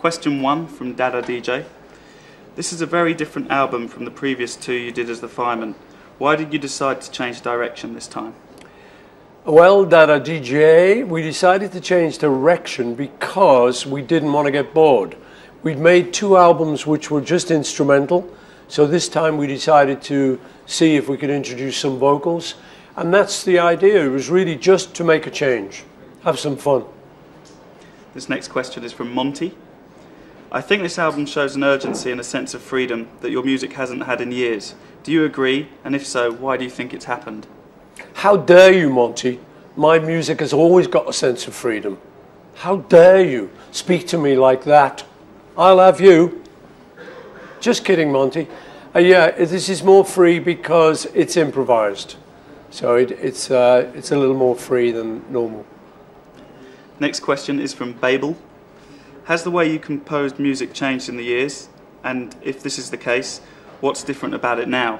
Question 1 from Dada DJ. This is a very different album from the previous two you did as the Fireman. Why did you decide to change direction this time? Well, Dada DJ, we decided to change direction because we didn't want to get bored. We'd made two albums which were just instrumental, so this time we decided to see if we could introduce some vocals, and that's the idea. It was really just to make a change, have some fun. This next question is from Monty. I think this album shows an urgency and a sense of freedom that your music hasn't had in years. Do you agree? And if so, why do you think it's happened? How dare you, Monty? My music has always got a sense of freedom. How dare you speak to me like that? I'll have you. Just kidding, Monty. Yeah, this is more free because it's improvised. So it's a little more free than normal. Next question is from Babel. Has the way you composed music changed in the years? And if this is the case, what's different about it now?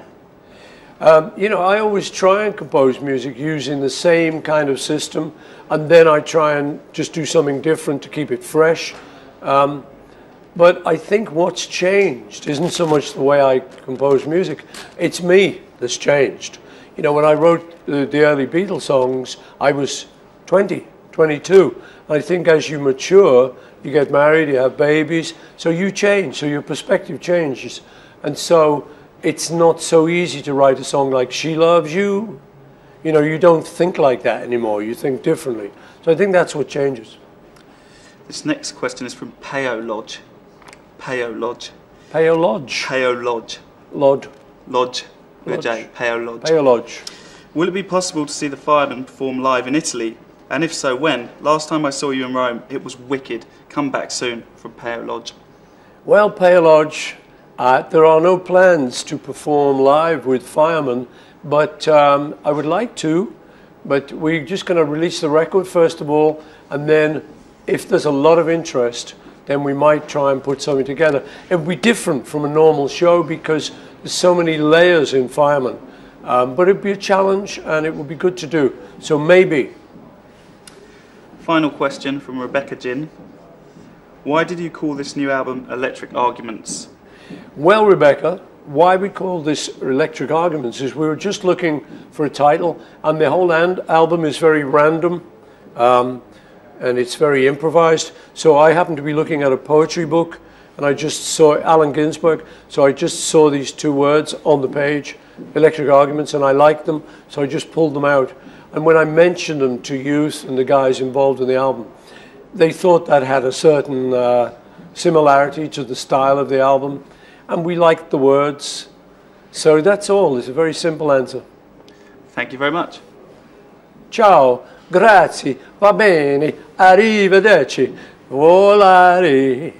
You know, I always try and compose music using the same kind of system, and then I try and just do something different to keep it fresh. But I think what's changed isn't so much the way I compose music, it's me that's changed. You know, when I wrote the early Beatles songs, I was 20, 22. I think as you mature, you get married, you have babies, so you change, so your perspective changes. And so it's not so easy to write a song like She Loves You. You know, you don't think like that anymore, you think differently. So I think that's what changes. This next question is from Peo Lodge. Peo Lodge. Peo Lodge. Peo Lodge. Lodge. Lodge. With a J. Peo Lodge. Peo Lodge. Will it be possible to see the Fireman perform live in Italy? And if so, when? Last time I saw you in Rome, it was wicked. Come back soon, from Peo Lodge. Well, Peo Lodge, there are no plans to perform live with Fireman, but I would like to. But we're just going to release the record first of all, and then if there's a lot of interest, then we might try and put something together. It would be different from a normal show because there's so many layers in Fireman. But it would be a challenge, and it would be good to do. So maybe. Final question from Rebecca Ginn. Why did you call this new album Electric Arguments? Well, Rebecca, why we call this Electric Arguments is we were just looking for a title, and the whole album is very random, and it's very improvised. So I happened to be looking at a poetry book, and I just saw Allen Ginsberg, so I just saw these two words on the page, Electric Arguments, and I liked them, so I just pulled them out. And when I mentioned them to youth and the guys involved in the album, they thought that had a certain similarity to the style of the album, and we liked the words. So that's all. It's a very simple answer. Thank you very much. Ciao, grazie, va bene, arrivederci, volare.